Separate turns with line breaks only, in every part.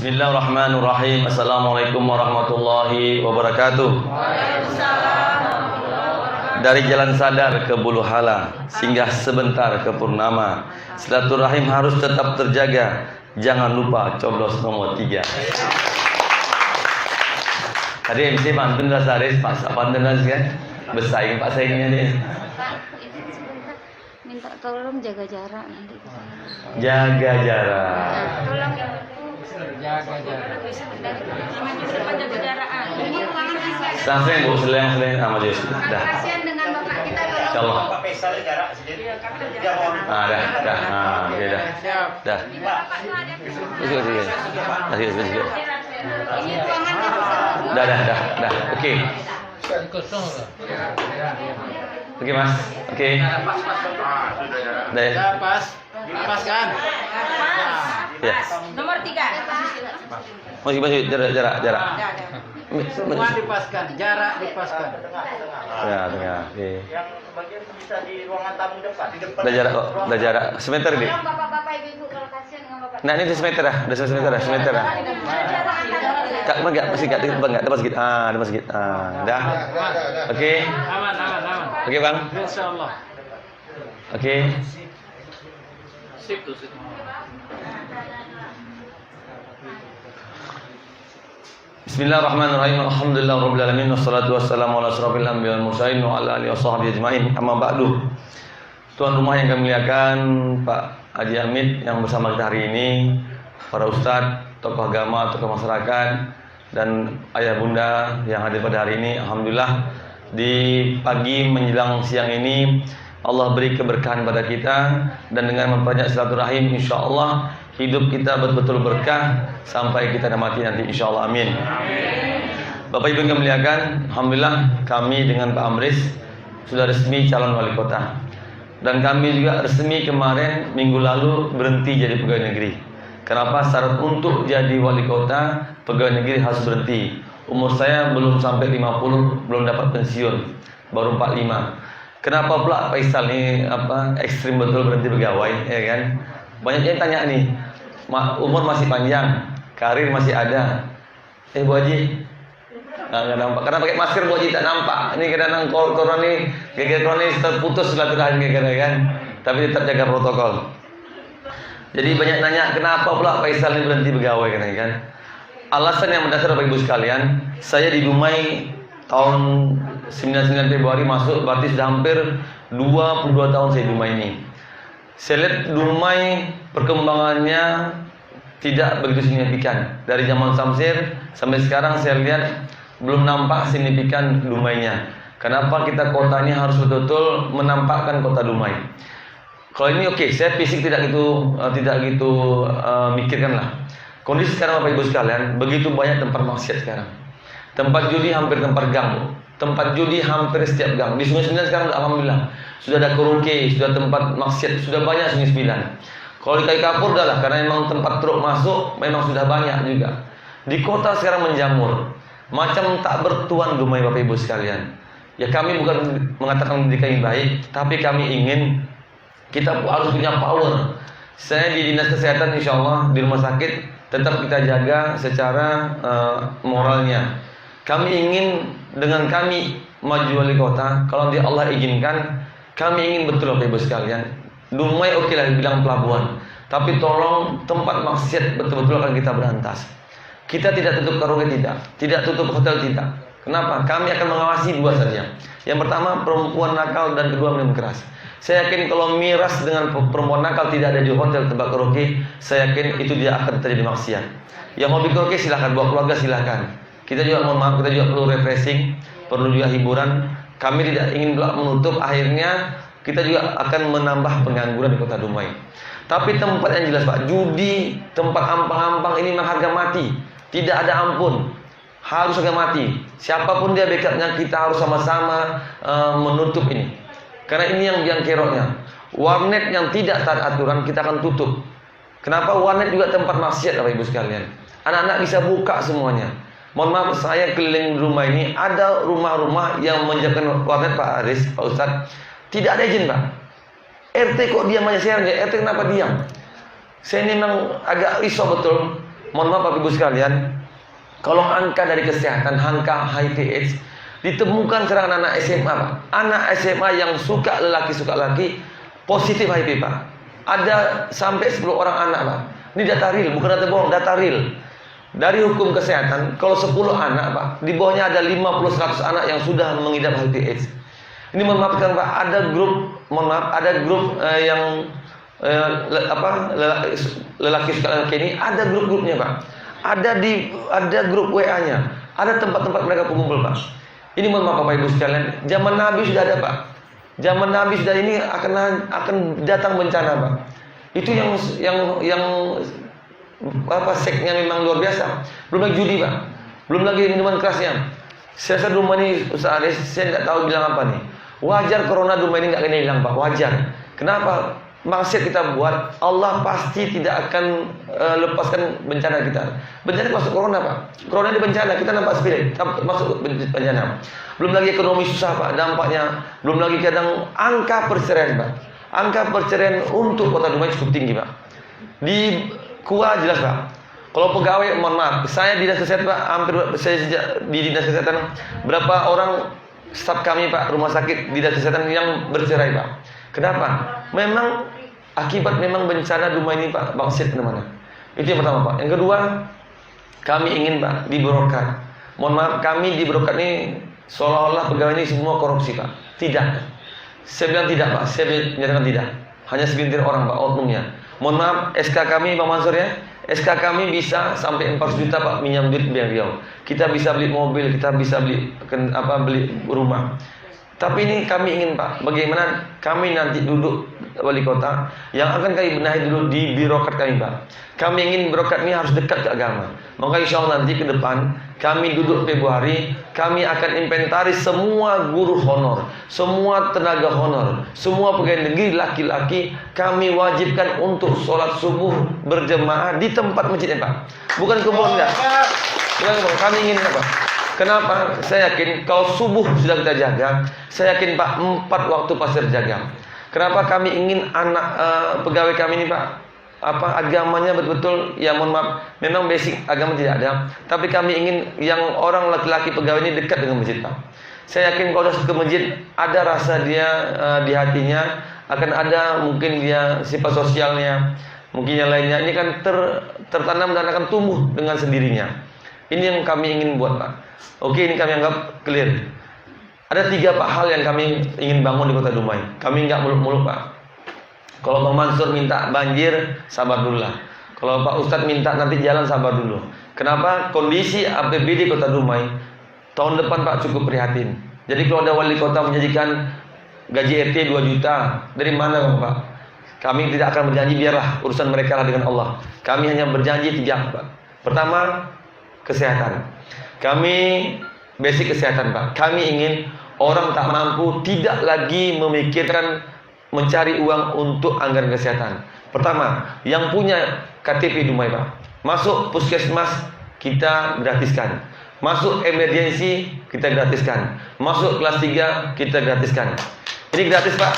Bismillahirrahmanirrahim. Assalamualaikum warahmatullahi wabarakatuh. Dari Jalan Sadar ke Bulu Hala, singgah sebentar ke Purnama. Silaturahim harus tetap terjaga. Jangan lupa coblos nomor 3. Tadi MC pantun dah saris, Pak pantun dah kan? Bersaing Pak saingnya nih.
Minta tolong jaga jarak nanti.
Jaga jarak.
Tolong
Jaga jarak.
jaga jarak. Ini ruangan
Sampai Bu seleng sama dia. Dah.
kasihan dengan bapak kita tolong.
Insyaallah.
Pak Faisal jarak sendiri. Dia mohon.
Dah. Oke dah.
Siap.
Dah. Sikit.
Ini ruangan
Dah. Oke.
Kosong lah.
Oke, Mas. Oke. Dah.
Ya pas. Pas kan?
Ya.
nomor 3.
Masih jarak.
Semua dipaskan, jarak dipaskan.
Tengah. Oke.
Yang bagian bisa di ruangan tamu depan, di depan.
Udah jarak kok. Udah jarak. Semeter ini.
Tolong bapak-bapak ibu-ibu kalau kasihan dengan bapak.
Nah, ini di semeter dah. Udah semeter dah. Kak, enggak masih enggak dapat sedikit. Dapat sedikit. Dah. Oke.
Aman.
Oke, Bang.
Insyaallah.
Oke.
Sip tuh.
Bismillahirrahmanirrahim. Alhamdulillahirabbil alamin wassalatu wassalamu ala asyrofil anbiya'i wal mursalin wa ala alihi washabbihi ajmain. Amma ba'du. Tuan rumah yang kami muliakan, Pak Haji Hamid yang bersama kita hari ini, para ustadz, tokoh agama, tokoh masyarakat, dan ayah bunda yang hadir pada hari ini. Alhamdulillah di pagi menjelang siang ini Allah beri keberkahan pada kita, dan dengan memperbanyak silaturahim insyaallah hidup kita betul-betul berkah sampai kita mati nanti insyaallah. Amin. Bapak Ibu yang muliakan, alhamdulillah kami dengan Pak Amris sudah resmi calon wali kota, dan kami juga resmi kemarin minggu lalu berhenti jadi pegawai negeri. Kenapa? Syarat untuk jadi wali kota pegawai negeri harus berhenti. Umur saya belum sampai 50, belum dapat pensiun, baru 45. Kenapa pula Faisal ini ekstrim betul berhenti pegawai, ya kan? Banyak yang tanya nih, umur masih panjang, karir masih ada. Bu Haji, nggak nampak. Karena pakai masker Bu Haji tak nampak. Ini kadang corona nih, gara-gara ini terputus silaturahim gara-gara kan. Tapi tetap jaga protokol. Jadi banyak nanya kenapa pula Faisal ini berhenti pegawai kan? Alasan yang mendasar Bapak Ibu sekalian, saya di Dumai tahun 99 Februari masuk, berarti sudah hampir 22 tahun saya di Dumai ini. Saya lihat Dumai perkembangannya tidak begitu signifikan. Dari zaman Samsir sampai sekarang saya lihat belum nampak signifikan Dumainya. Kenapa kita kota ini harus betul-betul menampakkan kota Dumai? Kalau ini oke, saya fisik tidak gitu mikirkan lah. Kondisi sekarang Bapak Ibu sekalian, begitu banyak tempat maksiat sekarang. Tempat judi hampir tempat gang. Tempat judi hampir setiap gang. Di Sungai Sembilan sekarang alhamdulillah sudah ada karaoke, sudah tempat maksiat, sudah banyak Sungai Sembilan. Kalau di Kai Kapur dah lah, karena memang tempat truk masuk memang sudah banyak juga. Di kota sekarang menjamur, macam tak bertuan Dumai Bapak Ibu sekalian. Ya kami bukan mengatakan pendidikan yang baik, tapi kami ingin kita harus punya power. Saya di dinas kesehatan insyaallah di rumah sakit tetap kita jaga secara moralnya. Kami ingin dengan kami maju wali kota, kalau dia Allah izinkan, kami ingin betul Bapak Ibu sekalian. Dumai oke lah dibilang pelabuhan, tapi tolong tempat maksiat betul-betul akan kita berantas. Kita tidak tutup karaoke, tidak tutup hotel, tidak. Kenapa? Kami akan mengawasi dua saja. Yang pertama perempuan nakal, dan kedua minum keras. Saya yakin kalau miras dengan perempuan nakal tidak ada di hotel tempat karaoke, saya yakin itu dia akan terjadi maksiat. Yang hobi karaoke silahkan, bawa keluarga silahkan. Kita juga mohon maaf, kita juga perlu refreshing, perlu juga hiburan. Kami tidak ingin menutup, akhirnya kita juga akan menambah pengangguran di kota Dumai. Tapi tempat yang jelas Pak, judi, tempat ampang-ampang ini memang harga mati. Tidak ada ampun, harus harga mati. Siapapun dia backupnya, kita harus sama-sama menutup ini. Karena ini yang keroknya. Warnet yang tidak taat aturan kita akan tutup. Kenapa? Warnet juga tempat maksiat Bapak Ibu sekalian. Anak-anak bisa buka semuanya. Mohon maaf, saya keliling rumah ini, ada rumah-rumah yang menjaga warnet Pak Aris, Pak Ustadz, tidak ada izin Pak. RT kok diam aja, saya RT kenapa diam? Saya ini memang agak risau betul. mohon maaf Bapak Ibu sekalian, kalau angka dari kesehatan, angka HIV/AIDS ditemukan sekarang anak SMA, Pak. Anak SMA yang suka laki positif HIV, Pak. Ada sampai 10 orang anak, Pak. Ini data real, bukan data bohong, data real. Dari hukum kesehatan, kalau 10 anak, Pak, di bawahnya ada 50-100 anak yang sudah mengidap HIV/AIDS. Ini mohon maaf Pak, ada grup, yang lelaki suka lelaki ini, ada grup-grupnya, Pak. Ada grup WA-nya, ada tempat-tempat mereka berkumpul, Pak. Ini mohon maaf Bapak Ibu sekalian, zaman Nabi sudah ada, Pak. Zaman Nabi sudah ini akan datang bencana, Pak. Itu yang seknya memang luar biasa. Belum lagi judi, Pak. Belum lagi minuman kerasnya. Saya rumah ini Ustaz Aris, saya tidak tahu bilang apa nih. Wajar corona rumah ini nggak kena hilang, Pak. Wajar. Kenapa? Maksiat kita buat, Allah pasti tidak akan lepaskan bencana kita. Bencana masuk corona, Pak. Corona ini bencana, kita nampak spirit masuk bencana. Belum lagi ekonomi susah, Pak, dampaknya. Belum lagi kadang angka perceraian, Pak. Angka perceraian untuk Kota Dumai cukup tinggi, Pak. Di Kua jelas, Pak. Kalau pegawai, mohon maaf, saya dinas kesehatan, Pak, saya sejak di dinas kesehatan, berapa orang staf kami, Pak, rumah sakit dinas kesehatan yang bercerai, Pak. Kenapa? Memang akibat bencana Dumai ini, Pak, bangsit kemana-mana. Itu yang pertama, Pak. Yang kedua, kami ingin, Pak, di Brokat. Mohon maaf, kami di Brokat ini seolah-olah pegawai ini semua korupsi, Pak. Tidak. Saya bilang tidak, Pak. Saya menyatakan tidak. Hanya segelintir orang, Pak, oknumnya. Mohon maaf, SK kami, Bang Mansur ya. SK kami bisa sampai 4 juta, Pak, minjam duit biar Riau. Kita bisa beli mobil, kita bisa beli rumah. Tapi ini kami ingin, Pak, bagaimana kami nanti duduk wali kota yang akan kami benahi dulu di birokrat kami, Pak. Kami ingin birokrat ini harus dekat ke agama. Maka insya Allah nanti ke depan kami duduk Februari, kami akan inventaris semua guru honor, semua tenaga honor, semua pegawai negeri laki-laki kami wajibkan untuk sholat subuh berjemaah di tempat masjidnya, Pak. Bukan kebun, enggak. Bukan kebun. Kami ingin apa? Kenapa? Saya yakin kalau subuh sudah kita jaga, saya yakin, Pak, 4 waktu pasti terjaga. Kenapa kami ingin anak pegawai kami ini, Pak, agamanya betul-betul, ya mohon maaf, memang basic agama tidak ada, tapi kami ingin yang orang laki-laki pegawai ini dekat dengan masjid, Pak. Saya yakin kalau sudah ke masjid, ada rasa dia di hatinya, akan ada mungkin dia sifat sosialnya, mungkin yang lainnya, ini kan tertanam dan akan tumbuh dengan sendirinya. Ini yang kami ingin buat, Pak. Oke, ini kami anggap clear. Ada 3, Pak, hal yang kami ingin bangun di Kota Dumai. Kami nggak muluk-muluk, Pak. Kalau Bang Mansur minta banjir, sabar dulu lah. Kalau Pak Ustadz minta nanti jalan, sabar dulu. Kenapa? Kondisi APBD Kota Dumai tahun depan, Pak, cukup prihatin. Jadi kalau ada wali kota menjanjikan gaji RT 2 juta, dari mana, Pak? Kami tidak akan berjanji, biarlah urusan mereka lah dengan Allah. Kami hanya berjanji 3, Pak. Pertama, kesehatan. Kami basic kesehatan, Pak. Kami ingin orang tak mampu tidak lagi memikirkan mencari uang untuk anggaran kesehatan. Pertama, yang punya KTP Dumai, Pak, masuk puskesmas kita gratiskan, masuk emergensi kita gratiskan, masuk kelas 3 kita gratiskan. Ini gratis, Pak.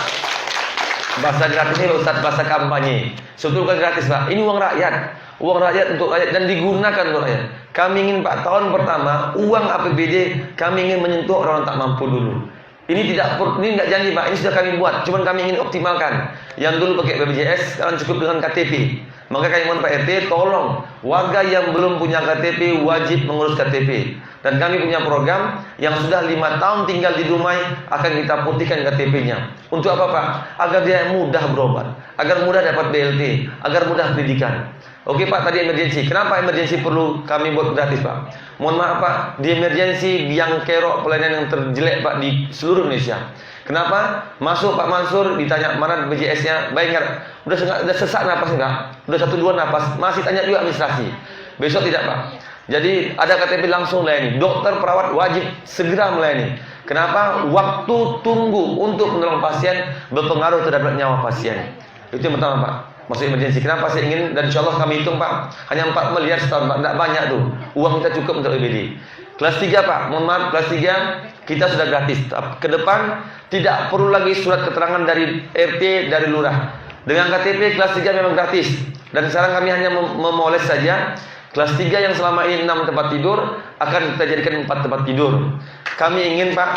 Bahasa gratis ini Ustaz, bahasa kampanye. Sebetulnya bukan gratis, Pak. Ini uang rakyat. Uang rakyat untuk rakyat dan digunakan untuk rakyat. Kami ingin, Pak, tahun pertama uang APBD kami ingin menyentuh orang tak mampu dulu. Ini nggak janji, Pak. Ini sudah kami buat. Cuman kami ingin optimalkan. Yang dulu pakai BPJS, sekarang cukup dengan KTP. Maka kami mohon Pak RT, tolong warga yang belum punya KTP wajib mengurus KTP. Dan kami punya program yang sudah 5 tahun tinggal di Dumai akan kita putihkan KTP-nya. Untuk apa, Pak? Agar dia mudah berobat, agar mudah dapat BLT, agar mudah pendidikan. Oke, Pak, tadi emergensi. Kenapa emergensi perlu kami buat gratis, Pak? Mohon maaf, Pak, di emergensi yang kerok pelayanan yang terjelek, Pak, di seluruh Indonesia. Kenapa? Masuk Pak Mansur ditanya mana BPJS-nya, baik enggak? Udah sesak napas enggak? Udah 1-2 napas, masih tanya juga administrasi. Besok tidak, Pak. Jadi ada KTP langsung melayani. Dokter, perawat wajib segera melayani. Kenapa? Waktu tunggu untuk menolong pasien berpengaruh terhadap nyawa pasien. Itu yang pertama, Pak. Masuk emergensi. Kenapa saya ingin, dan insya Allah kami hitung, Pak, hanya 4 miliar setahun, Pak. Tidak banyak tuh. Uang kita cukup untuk EBD. Kelas 3, Pak. Mohon maaf, kelas 3 kita sudah gratis. Ke depan tidak perlu lagi surat keterangan dari RT, dari lurah. Dengan KTP kelas 3 memang gratis. Dan sekarang kami hanya memoles saja. Kelas 3 yang selama ini 6 tempat tidur akan kita jadikan 4 tempat tidur. Kami ingin Pak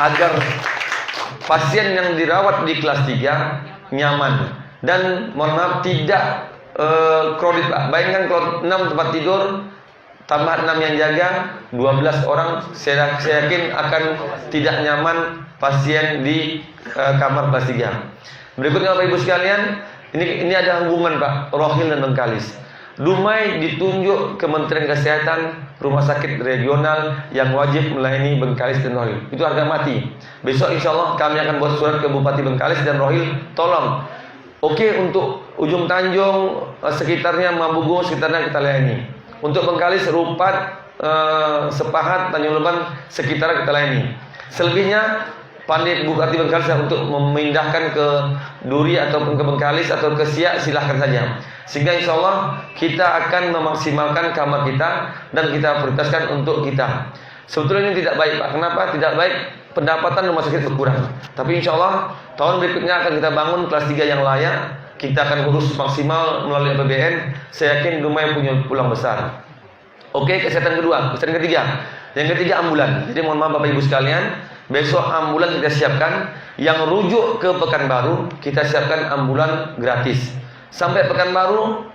agar pasien yang dirawat di kelas 3 nyaman dan mohon maaf tidak crowded Pak. Bayangkan kalau 6 tempat tidur tambah 6 yang jaga 12 orang, saya yakin akan tidak nyaman pasien di kamar kelas 3. Berikutnya Bapak Ibu sekalian, ini ada hubungan Pak, Rohil dan Bengkalis. Dumai ditunjuk Kementerian Kesehatan rumah sakit regional yang wajib melayani Bengkalis dan Rohil. Itu harga mati. Besok insya Allah kami akan buat surat ke Bupati Bengkalis dan Rohil, tolong. Oke, untuk Ujung Tanjung sekitarnya, Mabugo sekitarnya kita layani. Untuk Bengkalis, Rupat, Sepahat, Tanjung Leban sekitarnya kita layani. Selebihnya Pandai Bupati Bengkalis untuk memindahkan ke Duri ataupun ke Bengkalis atau ke Siak, silahkan saja. Sehingga insya Allah kita akan memaksimalkan kamar kita dan kita prioritaskan untuk kita. Sebetulnya ini tidak baik Pak. Kenapa tidak baik? Pendapatan rumah sakit berkurang. Tapi insya Allah tahun berikutnya akan kita bangun kelas 3 yang layak. Kita akan urus maksimal melalui APBN. Saya yakin Dumai punya peluang besar. Oke, kesehatan kedua, kesehatan ketiga. Yang ketiga ambulan. Jadi mohon maaf Bapak Ibu sekalian, besok ambulan kita siapkan. Yang rujuk ke Pekanbaru kita siapkan ambulan gratis. Sampai Pekanbaru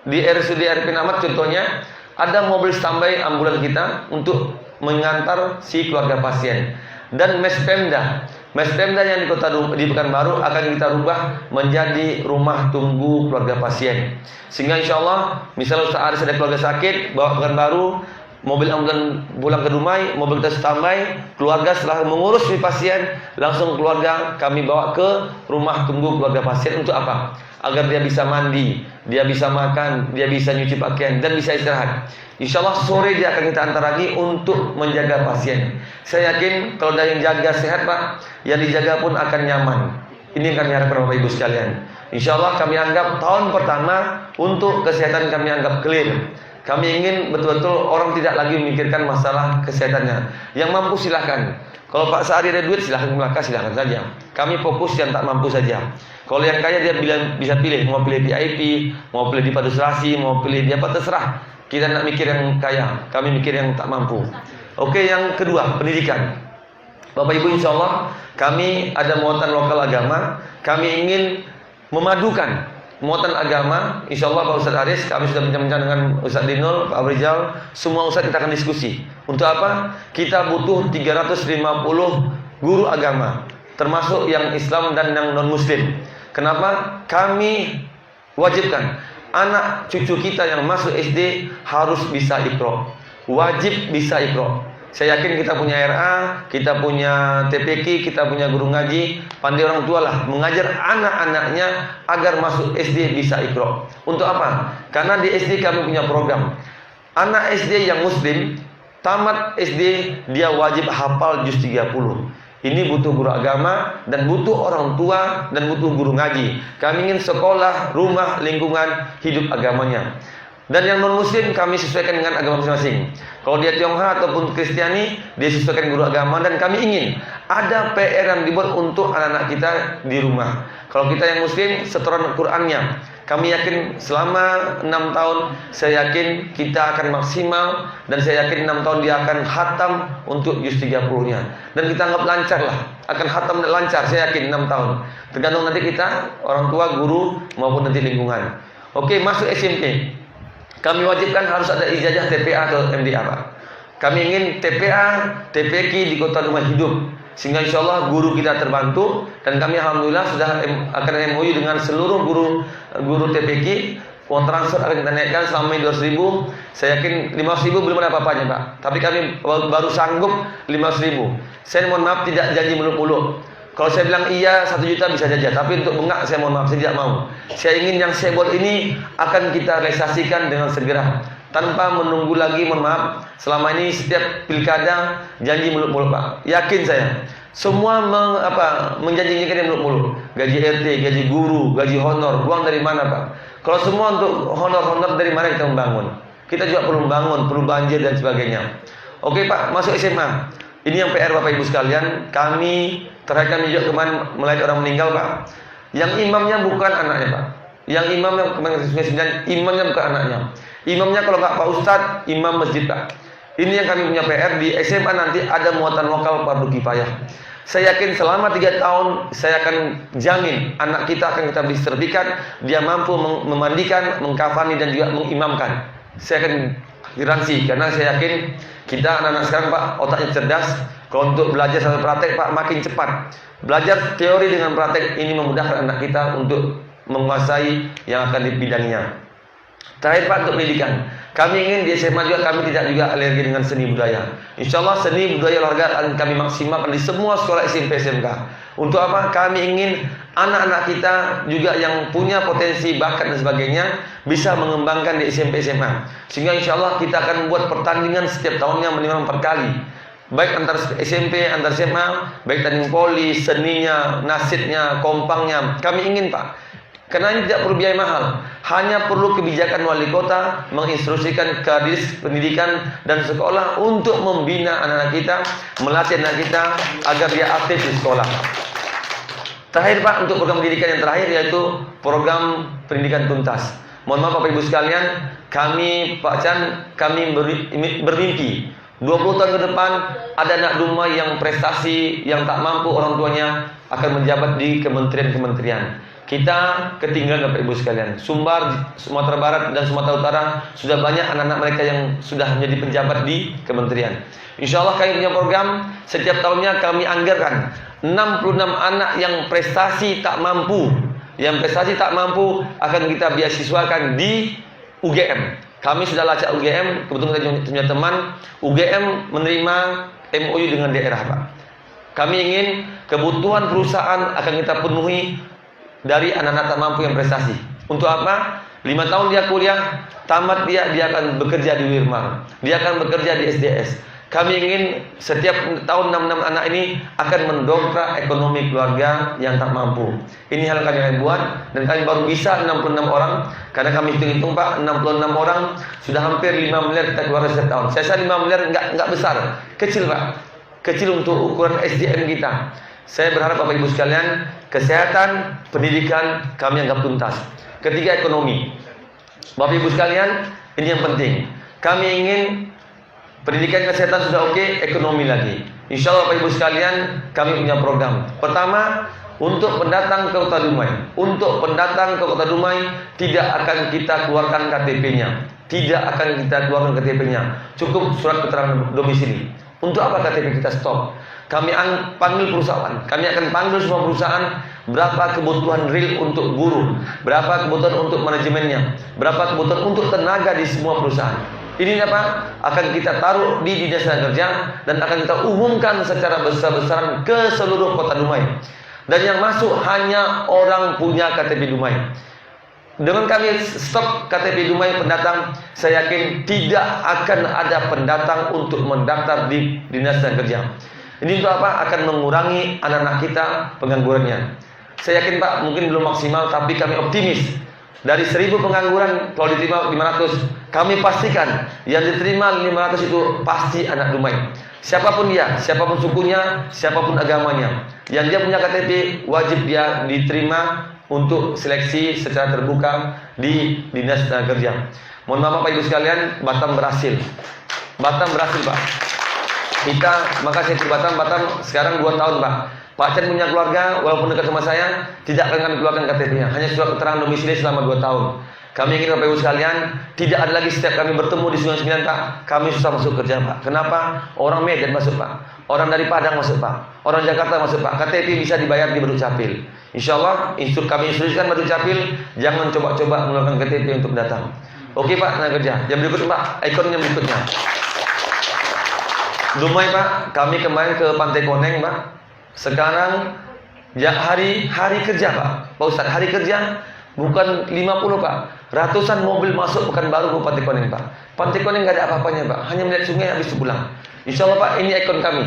di RSUD Arifin Ahmad contohnya ada mobil standby ambulan kita untuk mengantar si keluarga pasien. Dan Mespemda yang di Pekanbaru akan kita rubah menjadi rumah tunggu keluarga pasien. Sehingga insya Allah misalnya Ustaz Aris ada keluarga sakit, bawa Pekanbaru, mobil ambulan pulang ke Dumai, mobil kita standby, keluarga setelah mengurus si pasien, langsung keluarga kami bawa ke rumah tunggu keluarga pasien. Untuk apa? Agar dia bisa mandi, dia bisa makan, dia bisa nyuci pakaian dan bisa istirahat. Insya Allah sore dia akan kita antar lagi untuk menjaga pasien. Saya yakin kalau ada yang jaga sehat Pak, yang dijaga pun akan nyaman. Ini yang kami harapkan Bapak Ibu sekalian. Insya Allah kami anggap tahun pertama untuk kesehatan kami anggap clear. Kami ingin betul-betul orang tidak lagi memikirkan masalah kesehatannya. Yang mampu silahkan. Kalau Pak Sa'adi ada duit silahkan silahkan saja. Kami fokus yang tak mampu saja. Kalau yang kaya dia bisa pilih, mau pilih VIP, mau pilih di Paduserasi, mau pilih di apa terserah. Kita nak mikir yang kaya, kami mikir yang tak mampu. Oke, yang kedua pendidikan. Bapak Ibu insya Allah kami ada muatan lokal agama. Kami ingin memadukan muatan agama. Insya Allah Pak Ustadz Aris, kami sudah bincang-bincang dengan Ustadz Dinul, Pak Abrizal. Semua Ustadz kita akan diskusi. Untuk apa? Kita butuh 350 guru agama, termasuk yang Islam dan yang non-Muslim. Kenapa? Kami wajibkan anak cucu kita yang masuk SD harus bisa Iqra. Wajib bisa Iqra. Saya yakin kita punya RA, kita punya TPQ, kita punya guru ngaji, pandai orang tua lah mengajar anak-anaknya agar masuk SD bisa Iqra. Untuk apa? Karena di SD kami punya program. Anak SD yang Muslim tamat SD dia wajib hafal juz 30. Ini butuh guru agama dan butuh orang tua dan butuh guru ngaji. Kami ingin sekolah, rumah, lingkungan hidup agamanya. Dan yang non muslim kami sesuaikan dengan agama masing-masing. Kalau dia Tionghoa ataupun Kristiani, dia sesuaikan guru agama. Dan kami ingin ada PR yang dibuat untuk anak-anak kita di rumah. Kalau kita yang muslim, setoran Qur'annya. Kami yakin selama 6 tahun, saya yakin kita akan maksimal. Dan saya yakin 6 tahun dia akan khatam untuk juz 30-nya. Dan kita anggap lancar lah, akan khatam dan lancar, saya yakin 6 tahun. Tergantung nanti kita, orang tua, guru, maupun nanti lingkungan. Oke, masuk SMP. Kami wajibkan harus ada ijazah TPA atau MDA Pak. Kami ingin TPA, TPQ di kota rumah hidup. Sehingga insya Allah guru kita terbantu. Dan kami alhamdulillah sudah akan MOU dengan seluruh guru TPQ. Uang transfer akan kita naikkan selama 200.000. Saya yakin 500.000 belum ada apa-apanya Pak. Tapi kami baru sanggup 500.000. Saya mohon maaf tidak janji muluk-muluk. Kalau saya bilang iya 1 juta bisa saja, tapi untuk bengak saya mohon maaf, saya tidak mau. Saya ingin yang saya buat ini akan kita realisasikan dengan segera, tanpa menunggu lagi. Mohon maaf, selama ini setiap pilkada janji muluk-muluk Pak. Yakin saya, semua menjanjikan yang muluk-muluk. Gaji RT, gaji guru, gaji honor, uang dari mana Pak? Kalau semua untuk honor-honor dari mana kita membangun? Kita juga perlu membangun, perlu banjir dan sebagainya. Oke Pak, masuk SMA. Ini yang PR Bapak Ibu sekalian. Terakhir kami juga kemarin melayani orang meninggal Pak. Yang imamnya bukan anaknya Pak. Yang imamnya kemarin 9, imamnya bukan anaknya. Imamnya kalau nggak Pak Ustadz, imam masjid Pak. Ini yang kami punya PR di SMA nanti ada muatan lokal fardu kifayah. Saya yakin selama 3 tahun saya akan jamin anak kita akan kita beri sertifikat, dia mampu memandikan, mengkafani dan juga mengimamkan. Saya akan garansi karena saya yakin kita anak-anak sekarang Pak otaknya cerdas. Kalau untuk belajar sampai praktek Pak makin cepat. Belajar teori dengan praktek ini memudahkan anak kita untuk menguasai yang akan dibidanginya. Terakhir Pak untuk pendidikan. Kami ingin di SMA juga kami tidak juga alergi dengan seni budaya. Insya Allah seni budaya olahraga akan kami maksimalkan di semua sekolah SMP SMK. Untuk apa? Kami ingin anak-anak kita juga yang punya potensi bakat dan sebagainya bisa mengembangkan di SMP SMA. Sehingga insya Allah kita akan membuat pertandingan setiap tahunnya minimal 4 kali. Baik antar SMP, antar SMA, baik tanding poli, seninya, nasidnya, kompangnya. Kami ingin Pak. Karena ini tidak perlu biaya mahal, hanya perlu kebijakan wali kota menginstruksikan kadis pendidikan dan sekolah untuk membina anak-anak kita, melatih anak kita agar dia aktif di sekolah. Terakhir Pak, untuk program pendidikan yang terakhir yaitu program pendidikan tuntas. Mohon maaf Bapak Ibu sekalian, kami Pak Chan, kami bermimpi 20 tahun ke depan ada anak Dumai yang prestasi, yang tak mampu orang tuanya akan menjabat di kementerian-kementerian. Kita ketinggalan Bapak Ibu sekalian. Sumbar, Sumatera Barat dan Sumatera Utara sudah banyak anak-anak mereka yang sudah menjadi penjabat di kementerian. Insya Allah kami punya program, setiap tahunnya kami anggarkan 66 anak yang prestasi tak mampu. Yang prestasi tak mampu akan kita beasiswakan di UGM. Kami sudah lacak UGM, kebetulan kita punya teman UGM menerima MOU dengan daerah Pak. Kami ingin kebutuhan perusahaan akan kita penuhi dari anak-anak tak mampu yang prestasi. Untuk apa? 5 tahun dia kuliah, tamat dia akan bekerja di Wirmar. Dia akan bekerja di SDS. Kami ingin setiap tahun 66 anak ini akan mendongkrak ekonomi keluarga yang tak mampu. Ini hal kami akan buat dan kami baru bisa 66 orang karena kami hitung-hitung Pak, 66 orang sudah hampir 5 miliar kita keluarkan setiap tahun. Saya rasa 5 miliar enggak besar, kecil Pak. Kecil untuk ukuran SDM kita. Saya berharap Bapak Ibu sekalian, kesehatan, pendidikan kami anggap tuntas. Ketiga, ekonomi. Bapak Ibu sekalian, ini yang penting. Kami ingin pendidikan kesehatan sudah oke, ekonomi lagi. Insya Allah Bapak Ibu sekalian, kami punya program. Pertama, untuk pendatang ke Kota Dumai. Untuk pendatang ke Kota Dumai tidak akan kita keluarkan KTP-nya. Tidak akan kita keluarkan KTP-nya. Cukup surat keterangan domisili. Untuk apa KTP kita stop? Kami panggil perusahaan. Kami akan panggil semua perusahaan. Berapa kebutuhan real untuk guru, berapa kebutuhan untuk manajemennya, berapa kebutuhan untuk tenaga di semua perusahaan. Ini apa? Akan kita taruh di Dinas Tenaga Kerja dan akan kita umumkan secara besar-besaran ke seluruh Kota Dumai. Dan yang masuk hanya orang punya KTP Dumai. Dengan kami stop KTP Dumai pendatang, saya yakin tidak akan ada pendatang untuk mendaftar di Dinas Tenaga Kerja. Ini untuk apa? Akan mengurangi anak-anak kita penganggurannya. Saya yakin Pak, mungkin belum maksimal, tapi kami optimis. Dari 1000 pengangguran, kalau diterima 500, kami pastikan yang diterima 500 itu pasti anak Dumai. Siapapun dia, siapapun sukunya, siapapun agamanya, yang dia punya KTP wajib dia diterima untuk seleksi secara terbuka di Dinas Tenaga Kerja. Mohon maaf Bapak Ibu sekalian, Batam berhasil. Batam berhasil Pak. Kita, maka saya ke Batam sekarang 2 tahun Pak. Pak Chan punya keluarga, walaupun dekat sama saya, tidak akan kami keluarkan KTP-nya. Hanya surat keterangan domisili selama 2 tahun. Kami ingin Bapak Ibu sekalian, tidak ada lagi setiap kami bertemu di Sungai Sembilan Pak, kami susah masuk kerja Pak. Kenapa? Orang Medan masuk Pak, orang dari Padang masuk Pak, orang Jakarta masuk Pak. KTP bisa dibayar di Badukcapil. Insya Allah, kami instruksikan Badukcapil, jangan coba-coba mengeluarkan KTP untuk datang. Oke Pak, tenaga kerja. Yang berikut Pak, ikonnya berikutnya. Dumai Pak, kami kemarin ke Pantai Koneng Pak. Sekarang ya hari kerja Pak Ustadz, hari kerja bukan 50 Pak, ratusan mobil masuk Pekanbaru ke Pantai Koneng Pak. Pantai Koneng nggak ada apa-apanya Pak, hanya melihat sungai habis pulang. Insya Allah Pak, ini ikon kami.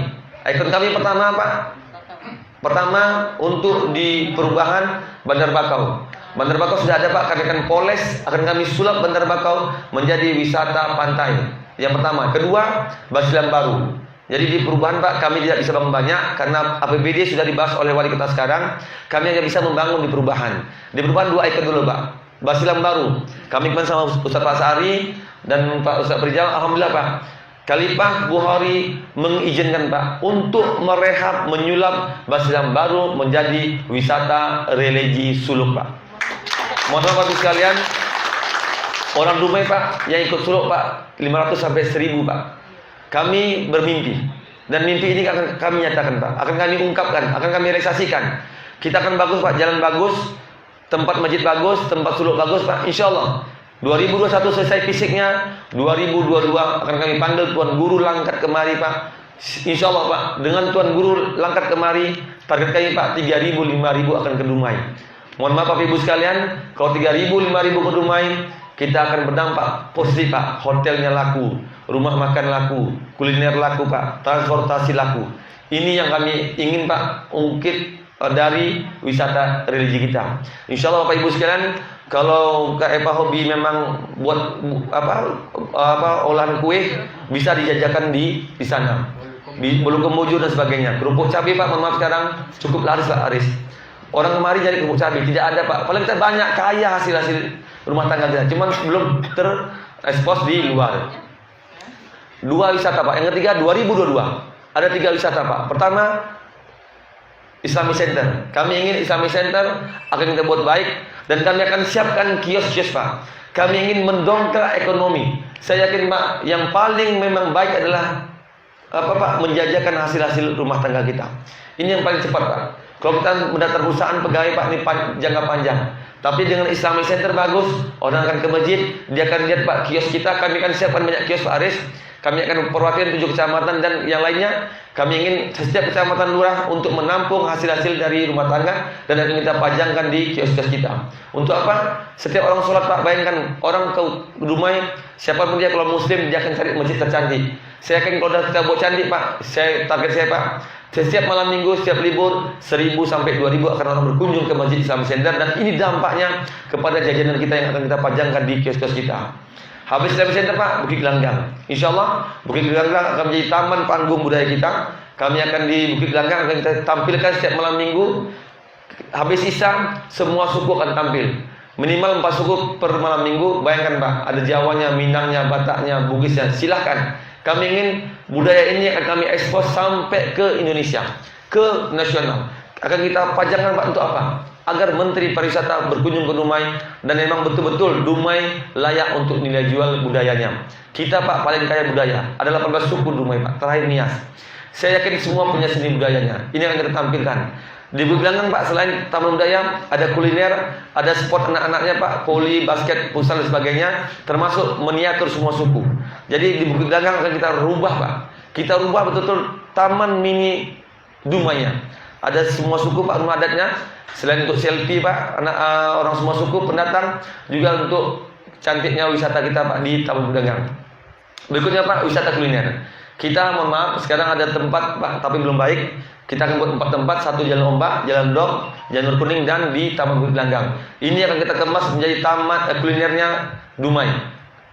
Ikon kami pertama Pak, pertama untuk di perubahan Bandar Bakau. Bandar Bakau sudah ada Pak, kami akan poles, akan kami sulap Bandar Bakau menjadi wisata pantai. Yang pertama, kedua Basilan Baru. Jadi di perubahan Pak, kami tidak bisa bangun banyak karena APBD sudah dibahas oleh wali kota sekarang. Kami hanya bisa membangun di perubahan. Di perubahan 2 ikon dulu Pak. Basilam baru. Kami kemarin sama Ustaz Pak Sari dan Pak Ustaz Perijal, alhamdulillah Pak. Khalifah Bukhari mengizinkan Pak untuk merehab, menyulap Basilam baru menjadi wisata religi suluk Pak. Mohon maaf Bapak sekalian, orang Dumai Pak yang ikut suluk Pak 500 sampai 1000 Pak. Kami bermimpi dan mimpi ini akan kami nyatakan Pak, akan kami ungkapkan, akan kami realisasikan. Kita akan bagus Pak, jalan bagus, tempat masjid bagus, tempat suluk bagus Pak, insyaallah. 2021 selesai fisiknya, 2022 akan kami panggil Tuan Guru langkat kemari Pak. Insyaallah Pak, dengan Tuan Guru langkat kemari, target kami Pak 3.000, 5.000 akan ke Dumai. Mohon maaf Bapak Ibu sekalian, kalau 3.000, 5.000 ke Dumai, kita akan berdampak positif Pak. Hotelnya laku, rumah makan laku, kuliner laku Pak, transportasi laku. Ini yang kami ingin Pak ungkit dari wisata religi kita. Insyaallah Bapak Ibu sekalian, kalau Kak Epa hobi memang buat olahan kue, bisa dijajakan di sana. Di Bulu Kemboja dan sebagainya. Kerupuk cabai Pak, mohon maaf sekarang cukup laris Pak Aris. Orang kemari jadi kerupuk cabai tidak ada Pak. Padahal kita banyak kaya hasil rumah tangga kita, cuman belum terekspos di luar. 2 wisata Pak. Yang ketiga 2022. Ada 3 wisata Pak. Pertama Islamic Center. Kami ingin Islamic Center akan kita buat baik dan kami akan siapkan kios-kios Pak. Kami ingin mendongkrak ekonomi. Saya yakin Pak, yang paling memang baik adalah Pak, menjajakan hasil-hasil rumah tangga kita. Ini yang paling cepat Pak. Kalau kita mendaftar perusahaan pegawai Pak, ini jangka panjang. Tapi dengan Islamic Center bagus, orang akan ke masjid, dia akan lihat Pak kios kita. Kami akan siapkan banyak kios Pak Aris. Kami akan perwakilan 7 kecamatan dan yang lainnya. Kami ingin setiap kecamatan lurah untuk menampung hasil-hasil dari rumah tangga dan akan kita pajangkan di kios-kios kita. Untuk apa? Setiap orang sholat Pak, bayangkan orang ke Dumai, siapapun dia kalau muslim dia akan cari masjid tercantik. Saya yakin kalau kita buat cantik Pak, target saya Pak, setiap malam minggu, setiap libur 1.000 sampai 2.000 akan orang berkunjung ke Masjid Islamic Center dan ini dampaknya kepada jajanan kita yang akan kita pajangkan di kios-kios kita. Habis Islamic Center Pak, Bukit Gelanggang. Insyaallah Bukit Gelanggang akan menjadi taman panggung budaya kita. Kami akan di Bukit Gelanggang akan kita tampilkan setiap malam minggu. Habis Isya semua suku akan tampil. Minimal 4 suku per malam minggu. Bayangkan Pak, ada Jawanya, Minangnya, Bataknya, Bugisnya. Silahkan. Kami ingin budaya ini akan kami ekspos sampai ke Indonesia, ke nasional. Akan kita pajangkan Pak untuk apa? Agar Menteri Pariwisata berkunjung ke Dumai dan memang betul-betul Dumai layak untuk nilai jual budayanya. Kita Pak paling kaya budaya. Ada 18 suku Dumai Pak. Terakhir Nias. Saya yakin semua punya seni budayanya. Ini yang kita tampilkan. Di Bukit Gelanggang Pak, selain taman budaya, ada kuliner, ada sport anak-anaknya Pak, voli, basket, futsal dan sebagainya, termasuk miniatur semua suku. Jadi di Bukit Gelanggang akan kita rubah Pak. Kita rubah betul-betul taman mini Dumainya. Ada semua suku Pak rumah adatnya. Selain untuk selfie Pak, orang semua suku pendatang, juga untuk cantiknya wisata kita Pak di Taman Gelanggang. Berikutnya Pak, wisata kuliner. Kita mohon maaf sekarang ada tempat Pak, tapi belum baik. Kita akan buat 4 tempat, 1 Jalan Ombak, Jalan Dok, Janur Kuning dan di Taman Bukit Gelanggang. Ini akan kita kemas menjadi taman kulinernya Dumai.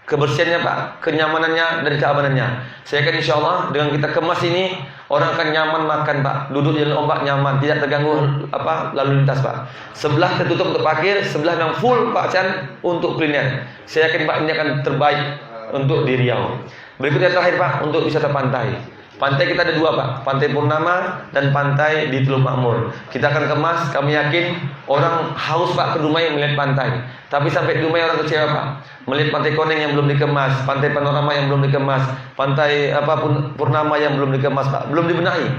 Kebersihannya Pak, kenyamanannya dan keamanannya. Saya yakin insya Allah dengan kita kemas ini orang akan nyaman makan Pak. Duduk di Jalan Ombak nyaman, tidak terganggu lalu lintas Pak. Sebelah tertutup untuk parkir, sebelah yang full Pak Chan untuk kuliner. Saya yakin Pak ini akan terbaik untuk di Riau. Berikutnya terakhir Pak untuk wisata pantai. Pantai kita ada 2 Pak, Pantai Purnama dan pantai di Teluk Makmur. Kita akan kemas, kami yakin orang haus Pak ke Dumai melihat pantai. Tapi sampai Dumai orang kecewa Pak, melihat Pantai Koneng yang belum dikemas, Pantai Panorama yang belum dikemas, Pantai Purnama yang belum dikemas Pak, belum dibenahi.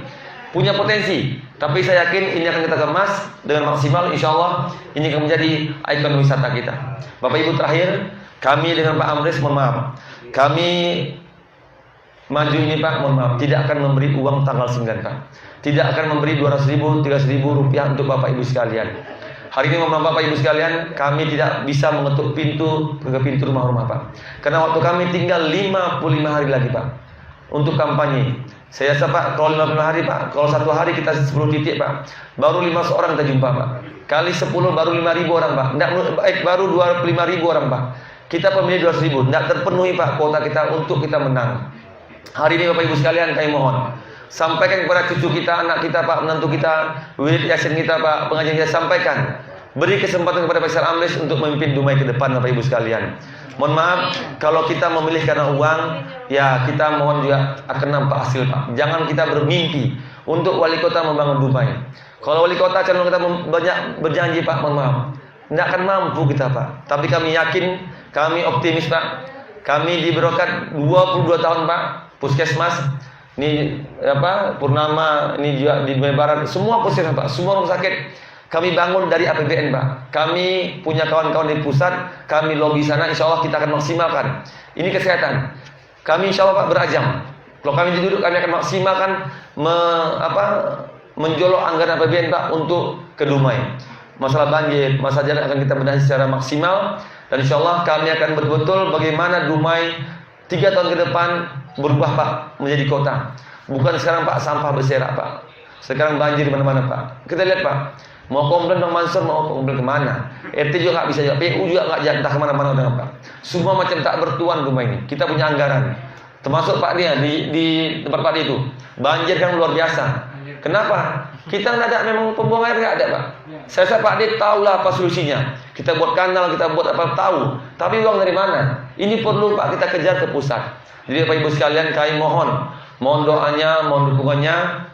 Punya potensi, tapi saya yakin ini akan kita kemas dengan maksimal. Insya Allah ini akan menjadi ikon wisata kita. Bapak Ibu terakhir, kami dengan Pak Amris mohon maaf, kami maju ini Pak, mohon maaf, tidak akan memberi uang tanggal 9 Pak. Tidak akan memberi 200.000, 300.000 rupiah untuk Bapak Ibu sekalian. Hari ini mohon maaf Bapak Ibu sekalian, kami tidak bisa mengetuk pintu ke pintu rumah-rumah Pak. Karena waktu kami tinggal 55 hari lagi Pak untuk kampanye. Saya rasa Pak, kalau 55 hari Pak, kalau 1 hari kita 10 titik Pak, baru 500 orang kita jumpa Pak. Kali 10 baru 5.000 orang Pak. Baru 25.000 orang Pak. Kita pemilih 200.000, tidak terpenuhi Pak kuota kita untuk kita menang. Hari ini Bapak Ibu sekalian kami mohon sampaikan kepada cucu kita, anak kita Pak, menantu kita, wirid yasin kita Pak, pengajian kita sampaikan Beri kesempatan kepada Faisal Amris untuk memimpin Dumai ke depan, Bapak Ibu sekalian. Mohon maaf kalau kita memilih karena uang, ya kita mohon juga akan nampak hasil, Pak. Jangan kita bermimpi untuk wali kota membangun Dumai. Kalau wali kota calon kita banyak berjanji, Pak, mohon maaf, tidak akan mampu kita, Pak. Tapi kami yakin, kami optimis, Pak. Kami di Brokat 22 tahun, Pak. Puskesmas, ini apa? Purnama, ini juga di Dumai Barat, semua puskesmas, Pak, semua rumah sakit kami bangun dari APBN, Pak. Kami punya kawan-kawan di pusat, kami lobby sana, insya Allah kita akan maksimalkan. Ini kesehatan. Kami insya Allah, Pak, berajam. Kalau kami duduk, kami akan maksimalkan menjolok anggaran APBN, Pak, untuk ke Dumai. Masalah banjir, masalah jalan akan kita benahi secara maksimal. Dan insya Allah kami akan betul-betul bagaimana Dumai 3 tahun ke depan berubah, Pak, menjadi kota. Bukan sekarang, Pak, sampah berserak, Pak. Sekarang banjir di mana-mana, Pak. Kita lihat, Pak. Mau komplain Bang Mansur, mau komplain kemana? RT juga nggak bisa jawab, PU juga nggak jantah kemana-mana udah, Pak. Semua macam tak bertuan Dumai ini. Kita punya anggaran. Termasuk Pak dia di tempat Pak dia itu. Banjir kan luar biasa. Kenapa? Kita nggak ada, memang pembuang air nggak ada, Pak. Saya rasa Pak dia tahu lah apa solusinya. Kita buat kanal, kita buat apa, tahu. Tapi uang dari mana? Ini perlu, Pak, kita kejar ke pusat. Jadi Bapak Ibu sekalian, kami mohon doanya, mohon dukungannya.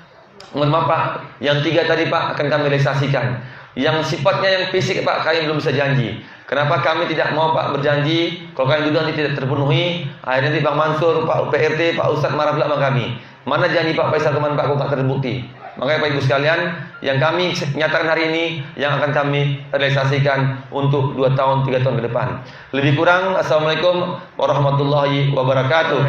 Mohon maaf, Pak, yang 3 tadi, Pak, akan kami realisasikan. Yang sifatnya yang fisik, Pak, kami belum bisa janji. Kenapa kami tidak mau, Pak, berjanji? Kalau kami dulu nanti tidak terpenuhi, akhirnya nanti Bang Mansur, Pak PRT, Pak Ustadz marah pula sama kami. Mana janji Pak Faisal kemarin, Pak, kok tak terbukti? Makanya Pak Ibu sekalian, yang kami nyatakan hari ini, yang akan kami realisasikan untuk 2 tahun, 3 tahun ke depan. Lebih kurang, Assalamualaikum warahmatullahi wabarakatuh.